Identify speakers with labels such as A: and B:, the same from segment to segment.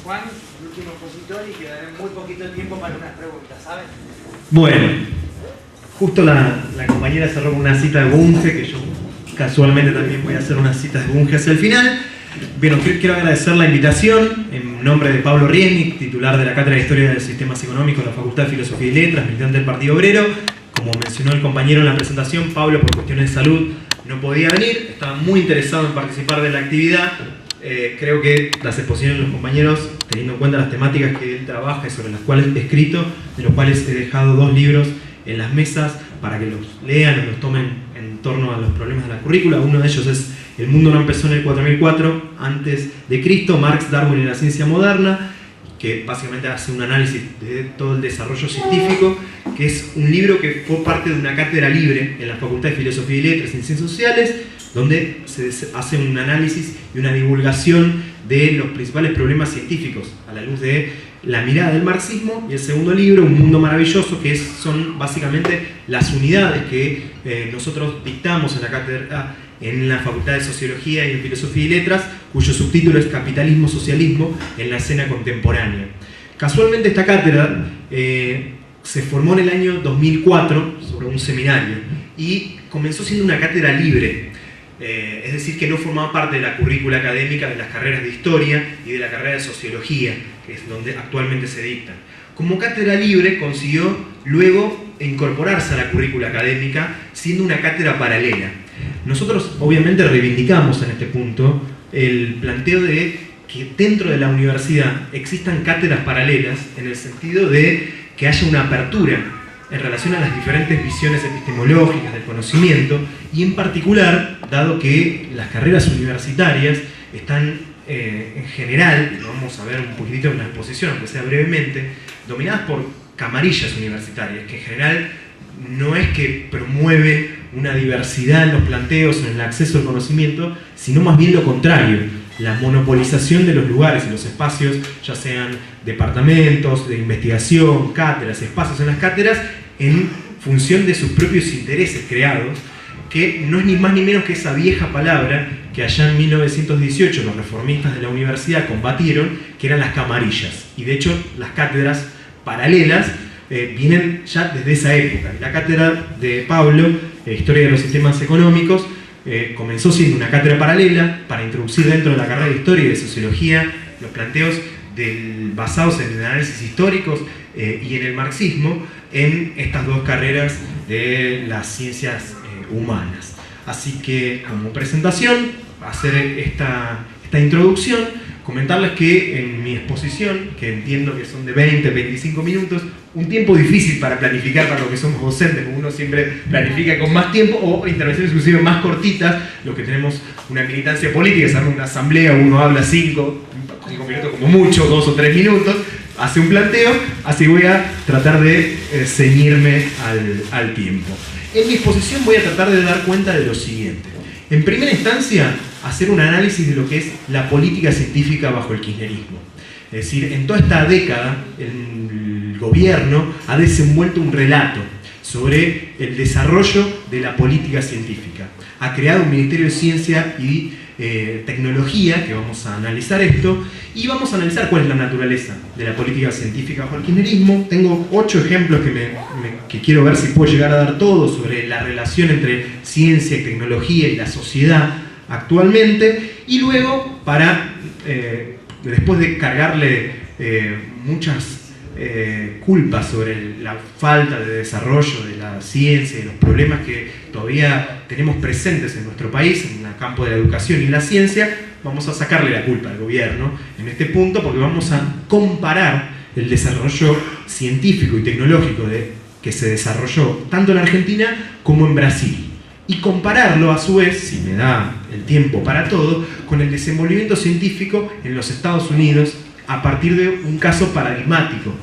A: Juan, el último expositor, y quedará muy poquito tiempo para unas preguntas, ¿sabes?
B: Bueno, justo la compañera cerró con una cita de Bunge, que yo casualmente también voy a hacer unas citas de Bunge hacia el final. Bueno, quiero agradecer la invitación en nombre de Pablo Riesnik, titular de la Cátedra de Historia de los Sistemas Económicos de la Facultad de Filosofía y Letras, militante del Partido Obrero. Como mencionó el compañero en la presentación, Pablo, por cuestiones de salud, no podía venir, estaba muy interesado en participar de la actividad. Creo que las exposiciones de los compañeros, teniendo en cuenta las temáticas que él trabaja y sobre las cuales he escrito, de los cuales he dejado 2 libros en las mesas para que los lean o los tomen en torno a los problemas de la currícula. Uno de ellos es El mundo no empezó en el 4004 antes de Cristo, Marx, Darwin y la ciencia moderna, que básicamente hace un análisis de todo el desarrollo científico, que es un libro que fue parte de una cátedra libre en la Facultad de Filosofía y Letras y Ciencias Sociales, donde se hace un análisis y una divulgación de los principales problemas científicos a la luz de la mirada del marxismo. Y el segundo libro, Un mundo maravilloso, que son básicamente las unidades que nosotros dictamos en la cátedra en la Facultad de Sociología y en Filosofía y Letras, cuyo subtítulo es Capitalismo-Socialismo en la escena contemporánea. Casualmente esta cátedra se formó en el año 2004 sobre un seminario y comenzó siendo una cátedra libre. Es decir, que no formaba parte de la currícula académica de las carreras de Historia y de la carrera de Sociología, que es donde actualmente se dictan. Como cátedra libre consiguió luego incorporarse a la currícula académica siendo una cátedra paralela. Nosotros obviamente reivindicamos en este punto el planteo de que dentro de la universidad existan cátedras paralelas en el sentido de que haya una apertura en relación a las diferentes visiones epistemológicas del conocimiento y en particular, dado que las carreras universitarias están en general, lo vamos a ver un poquitito en la exposición, aunque sea brevemente, dominadas por camarillas universitarias, que en general no es que promueven una diversidad en los planteos o en el acceso al conocimiento, sino más bien lo contrario, la monopolización de los lugares y los espacios, ya sean departamentos de investigación, cátedras, espacios en las cátedras, en función de sus propios intereses creados, que no es ni más ni menos que esa vieja palabra que allá en 1918 los reformistas de la universidad combatieron, que eran las camarillas. Y de hecho las cátedras paralelas vienen ya desde esa época. La cátedra de Pablo, Historia de los Sistemas Económicos, comenzó siendo una cátedra paralela para introducir dentro de la carrera de Historia y de Sociología los planteos basados en el análisis históricos y en el marxismo en estas 2 carreras de las ciencias humanas. Así que como presentación, hacer esta introducción, comentarles que en mi exposición, que entiendo que son de 20-25 minutos, un tiempo difícil para planificar para lo que somos docentes, porque uno siempre planifica con más tiempo, o intervenciones inclusive más cortitas, los que tenemos una militancia política, se arma una asamblea, uno habla 5 minutos como mucho, 2 o 3 minutos, hace un planteo, así voy a tratar de ceñirme al tiempo. En mi exposición voy a tratar de dar cuenta de lo siguiente. En primera instancia, hacer un análisis de lo que es la política científica bajo el kirchnerismo. Es decir, en toda esta década, el gobierno ha desenvuelto un relato sobre el desarrollo de la política científica. Ha creado un Ministerio de Ciencia y Tecnología, que vamos a analizar esto, y vamos a analizar cuál es la naturaleza de la política científica bajo el kirchnerismo. Tengo 8 ejemplos que quiero ver si puedo llegar a dar todo sobre la relación entre ciencia y tecnología y la sociedad actualmente, y luego para, después de cargarle muchas culpas sobre la falta de desarrollo de la ciencia y los problemas que todavía tenemos presentes en nuestro país, en el campo de la educación y la ciencia, vamos a sacarle la culpa al gobierno en este punto, porque vamos a comparar el desarrollo científico y tecnológico que se desarrolló tanto en Argentina como en Brasil, y compararlo a su vez, si me da el tiempo para todo, con el desenvolvimiento científico en los Estados Unidos a partir de un caso paradigmático,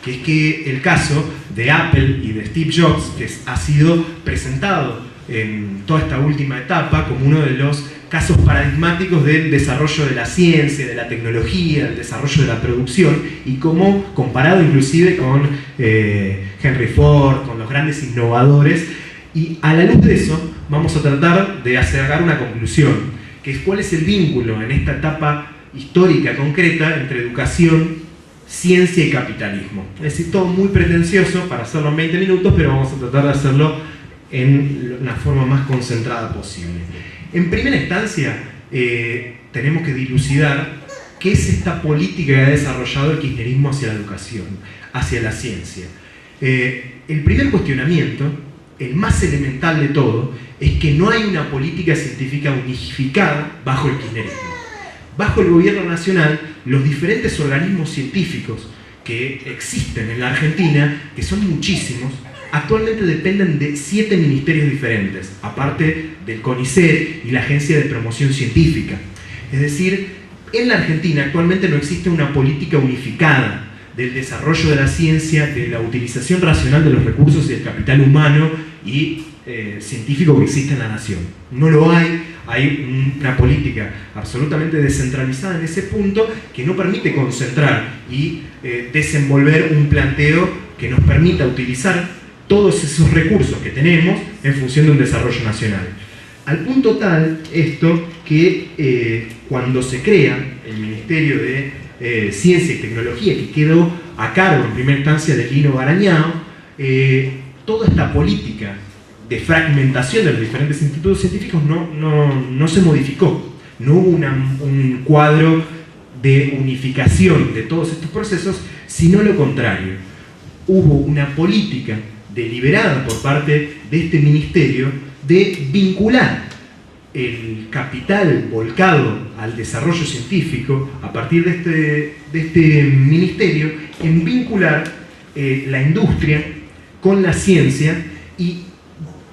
B: que es que el caso de Apple y de Steve Jobs, que ha sido presentado en toda esta última etapa como uno de los casos paradigmáticos del desarrollo de la ciencia, de la tecnología, del desarrollo de la producción, y como comparado inclusive con Henry Ford, con los grandes innovadores. Y a la luz de eso vamos a tratar de sacar una conclusión, que es cuál es el vínculo en esta etapa histórica concreta entre educación, ciencia y capitalismo. Es decir, todo muy pretencioso para hacerlo en 20 minutos, pero vamos a tratar de hacerlo en la forma más concentrada posible. En primera instancia, tenemos que dilucidar qué es esta política que ha desarrollado el kirchnerismo hacia la educación, hacia la ciencia. El primer cuestionamiento, el más elemental de todo, es que no hay una política científica unificada bajo el kirchnerismo. Bajo el gobierno nacional, los diferentes organismos científicos que existen en la Argentina, que son muchísimos, actualmente dependen de 7 ministerios diferentes, aparte del CONICET y la Agencia de Promoción Científica. Es decir, en la Argentina actualmente no existe una política unificada del desarrollo de la ciencia, de la utilización racional de los recursos y del capital humano y científico que existe en la nación. No lo hay. Hay una política absolutamente descentralizada en ese punto que no permite concentrar y desenvolver un planteo que nos permita utilizar todos esos recursos que tenemos en función de un desarrollo nacional. Al punto tal esto que cuando se crea el Ministerio de Ciencia y Tecnología, que quedó a cargo en primera instancia de Lino Barañao, toda esta política de fragmentación de los diferentes institutos científicos no se modificó. No hubo un cuadro de unificación de todos estos procesos, sino lo contrario. Hubo una política deliberada por parte de este ministerio de vincular el capital volcado al desarrollo científico a partir de este ministerio, en vincular la industria con la ciencia y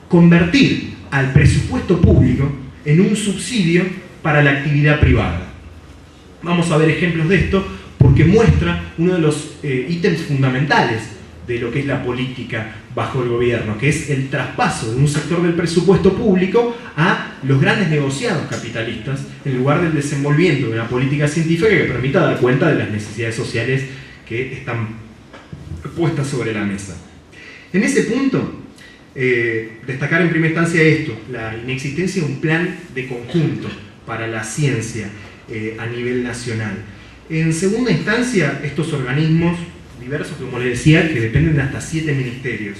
B: convertir al presupuesto público en un subsidio para la actividad privada. Vamos a ver ejemplos de esto porque muestra uno de los ítems fundamentales de lo que es la política bajo el gobierno, que es el traspaso de un sector del presupuesto público a los grandes negociados capitalistas, en lugar del desenvolvimiento de una política científica que permita dar cuenta de las necesidades sociales que están puestas sobre la mesa. En ese punto, destacar en primera instancia esto, la inexistencia de un plan de conjunto para la ciencia a nivel nacional. En segunda instancia, estos organismos diversos, como les decía, que dependen de hasta 7 ministerios.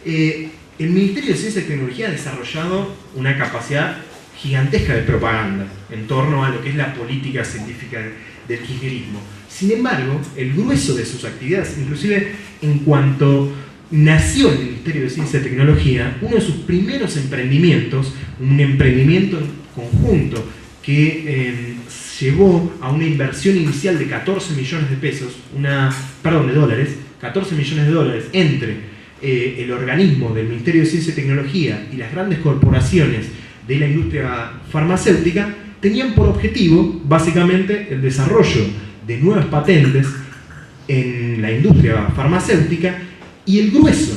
B: El Ministerio de Ciencia y Tecnología ha desarrollado una capacidad gigantesca de propaganda en torno a lo que es la política científica del kirchnerismo. Sin embargo, el grueso de sus actividades, inclusive en cuanto nació el Ministerio de Ciencia y Tecnología, uno de sus primeros emprendimientos, un emprendimiento conjunto que llevó a una inversión inicial de 14 millones de pesos, de dólares, 14 millones de dólares entre el organismo del Ministerio de Ciencia y Tecnología y las grandes corporaciones de la industria farmacéutica, tenían por objetivo básicamente el desarrollo de nuevas patentes en la industria farmacéutica, y el grueso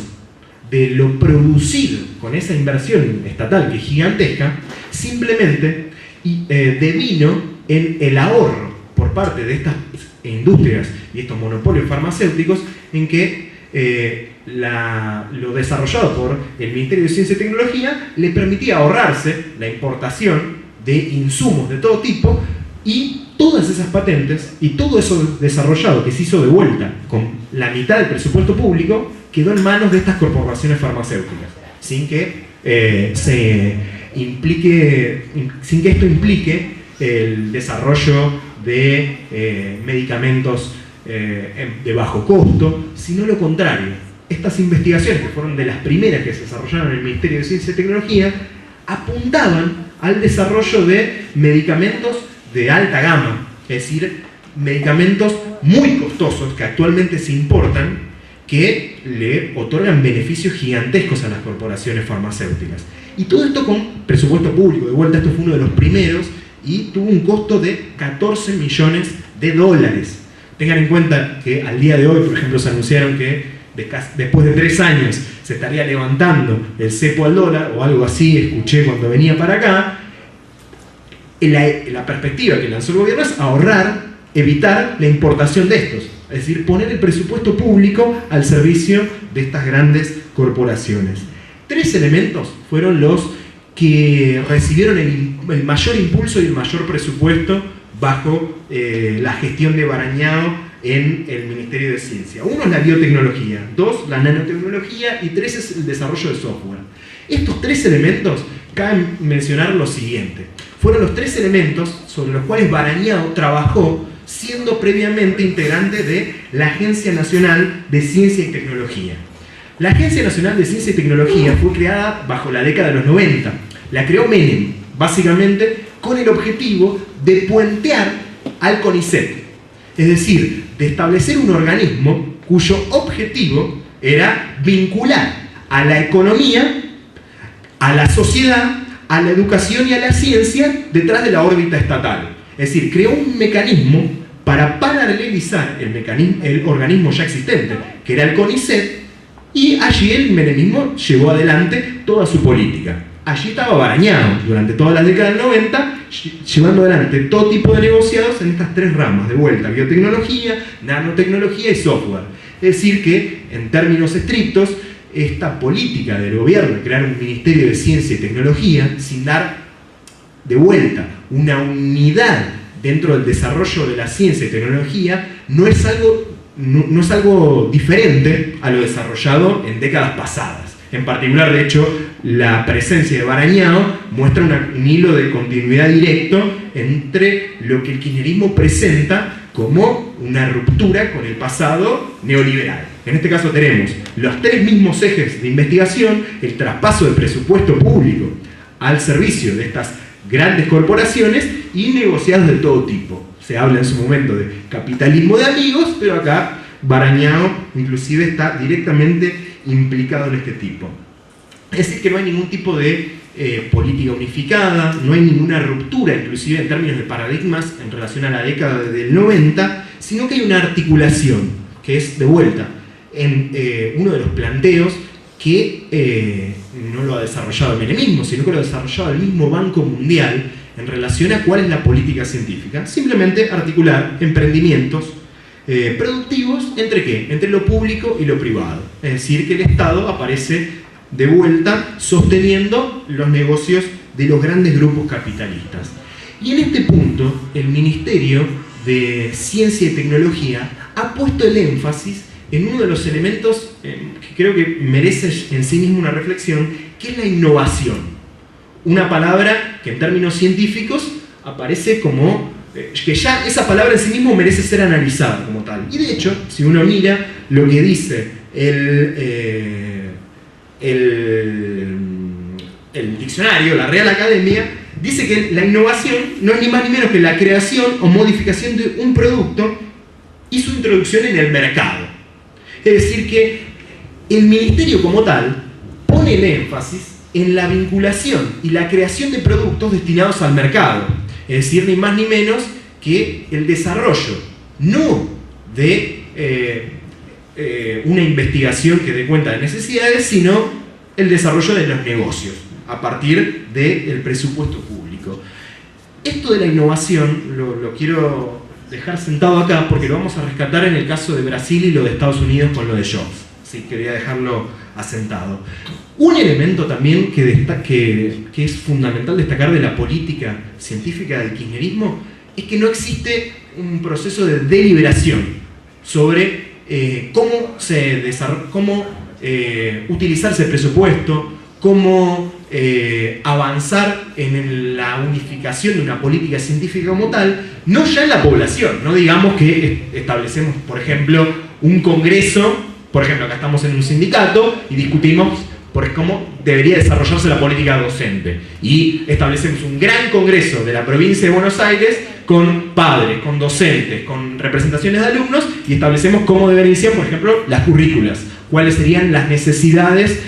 B: de lo producido con esa inversión estatal, que es gigantesca, simplemente devino en el ahorro por parte de estas industrias y estos monopolios farmacéuticos, en que lo desarrollado por el Ministerio de Ciencia y Tecnología le permitía ahorrarse la importación de insumos de todo tipo, y todas esas patentes y todo eso desarrollado que se hizo de vuelta con la mitad del presupuesto público quedó en manos de estas corporaciones farmacéuticas, sin que esto implique el desarrollo de medicamentos de bajo costo, sino lo contrario. Estas investigaciones, que fueron de las primeras que se desarrollaron en el Ministerio de Ciencia y Tecnología, apuntaban al desarrollo de medicamentos de alta gama, es decir, medicamentos muy costosos que actualmente se importan, que le otorgan beneficios gigantescos a las corporaciones farmacéuticas. Y todo esto con presupuesto público. De vuelta, esto fue uno de los primeros y tuvo un costo de 14 millones de dólares. Tengan en cuenta que al día de hoy, por ejemplo, se anunciaron que después de 3 años se estaría levantando el cepo al dólar, o algo así, escuché cuando venía para acá. La perspectiva que lanzó el gobierno es ahorrar, evitar la importación de estos, es decir, poner el presupuesto público al servicio de estas grandes corporaciones. 3 elementos fueron los que recibieron el mayor impulso y el mayor presupuesto bajo la gestión de Barañao en el Ministerio de Ciencia. Uno es la biotecnología, dos, la nanotecnología, y tres es el desarrollo de software. Estos tres elementos, cabe mencionar lo siguiente. Fueron los tres elementos sobre los cuales Barañao trabajó siendo previamente integrante de la Agencia Nacional de Ciencia y Tecnología. La Agencia Nacional de Ciencia y Tecnología fue creada bajo la década de los 90. La creó Menem, básicamente con el objetivo de puentear al CONICET. Es decir, de establecer un organismo cuyo objetivo era vincular a la economía, a la sociedad, a la educación y a la ciencia detrás de la órbita estatal. Es decir, creó un mecanismo para paralelizar el organismo ya existente, que era el CONICET, y allí el menemismo llevó adelante toda su política. Allí estaba Barañao durante toda la década del 90, llevando adelante todo tipo de negociados en estas tres ramas, de vuelta, biotecnología, nanotecnología y software. Es decir que, en términos estrictos, esta política del gobierno de crear un Ministerio de Ciencia y Tecnología, sin dar de vuelta una unidad dentro del desarrollo de la ciencia y tecnología, no es algo diferente a lo desarrollado en décadas pasadas. En particular, de hecho, la presencia de Barañao muestra un hilo de continuidad directo entre lo que el kirchnerismo presenta como una ruptura con el pasado neoliberal. En este caso tenemos los tres mismos ejes de investigación, el traspaso del presupuesto público al servicio de estas grandes corporaciones y negociados de todo tipo. Se habla en su momento de capitalismo de amigos, pero acá Barañao inclusive está directamente implicado en este tipo. Es decir, que no hay ningún tipo de política unificada, no hay ninguna ruptura, inclusive en términos de paradigmas en relación a la década del 90, sino que hay una articulación, que es, de vuelta, en uno de los planteos que no lo ha desarrollado el menemismo, sino que lo ha desarrollado el mismo Banco Mundial en relación a cuál es la política científica. Simplemente articular emprendimientos productivos, ¿entre qué? Entre lo público y lo privado. Es decir, que el Estado aparece de vuelta sosteniendo los negocios de los grandes grupos capitalistas. Y en este punto, el Ministerio de Ciencia y Tecnología ha puesto el énfasis en uno de los elementos que creo que merece en sí mismo una reflexión, que es la innovación. Una palabra que en términos científicos aparece como que ya esa palabra en sí mismo merece ser analizada como tal. Y de hecho, si uno mira lo que dice el diccionario, la Real Academia, dice que la innovación no es ni más ni menos que la creación o modificación de un producto y su introducción en el mercado. Es decir que el ministerio como tal pone el énfasis en la vinculación y la creación de productos destinados al mercado. Es decir, ni más ni menos que el desarrollo, no de una investigación que dé cuenta de necesidades, sino el desarrollo de los negocios a partir del presupuesto público. Esto de la innovación lo quiero dejar sentado acá porque lo vamos a rescatar en el caso de Brasil y lo de Estados Unidos con lo de Jobs. Sí, quería dejarlo asentado. Un elemento también que es fundamental destacar de la política científica del kirchnerismo es que no existe un proceso de deliberación sobre cómo utilizarse el presupuesto, cómo avanzar en la unificación de una política científica como tal, no ya en la población, no digamos que establecemos, por ejemplo, un congreso, por ejemplo, acá estamos en un sindicato y discutimos por cómo debería desarrollarse la política docente. Y establecemos un gran congreso de la provincia de Buenos Aires con padres, con docentes, con representaciones de alumnos y establecemos cómo deberían ser, por ejemplo, las currículas. Cuáles serían las necesidades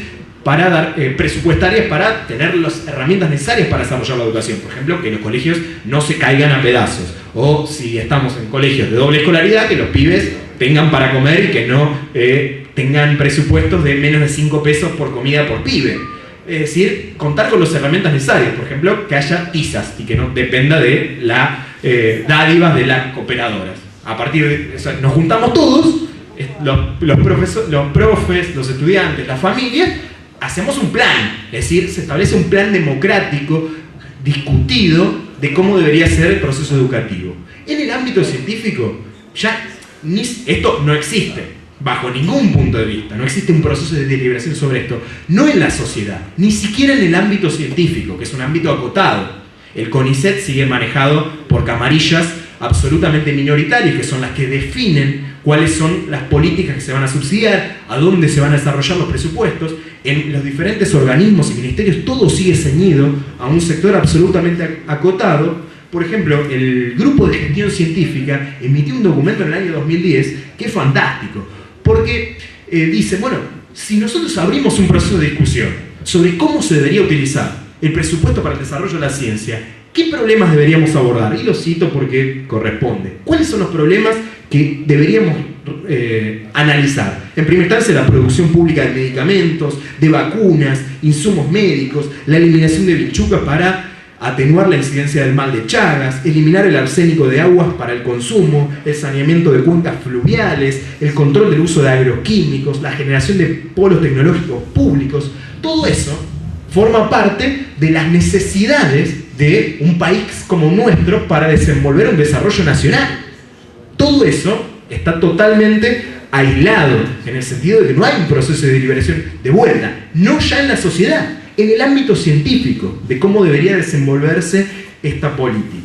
B: para dar, presupuestarias para tener las herramientas necesarias para desarrollar la educación. Por ejemplo, que los colegios no se caigan a pedazos. O si estamos en colegios de doble escolaridad, que los pibes tengan para comer y que no tengan presupuestos de menos de 5 pesos por comida por pibe. Es decir, contar con las herramientas necesarias. Por ejemplo, que haya tizas y que no dependa de las dádivas de las cooperadoras. A partir de eso, nos juntamos todos, los profes, los estudiantes, las familias, hacemos un plan. Es decir, se establece un plan democrático, discutido,
C: de cómo debería ser el proceso educativo. En el ámbito científico, ya esto no existe, bajo ningún punto de vista. No existe un proceso de deliberación sobre esto. No en la sociedad, ni siquiera en el ámbito científico, que es un ámbito acotado. El CONICET sigue manejado por camarillas absolutamente minoritarias, que son las que definen cuáles son las políticas que se van a subsidiar, a dónde se van a desarrollar los presupuestos. En los diferentes organismos y ministerios todo sigue ceñido a un sector absolutamente acotado. Por ejemplo, el Grupo de Gestión Científica emitió un documento en el año 2010 que es fantástico, porque dice, bueno, si nosotros abrimos un proceso de discusión sobre cómo se debería utilizar el presupuesto para el desarrollo de la ciencia, ¿qué problemas deberíamos abordar? Y lo cito porque corresponde. ¿Cuáles son los problemas que deberíamos analizar? En primera instancia, la producción pública de medicamentos, de vacunas, insumos médicos, la eliminación de bichucas para atenuar la incidencia del mal de Chagas, eliminar el arsénico de aguas para el consumo, el saneamiento de cuencas fluviales, el control del uso de agroquímicos, la generación de polos tecnológicos públicos. Todo eso forma parte de las necesidades de un país como nuestro para desenvolver un desarrollo nacional. Todo eso está totalmente aislado, en el sentido de que no hay un proceso de deliberación de vuelta, no ya en la sociedad, en el ámbito científico, de cómo debería desenvolverse esta política.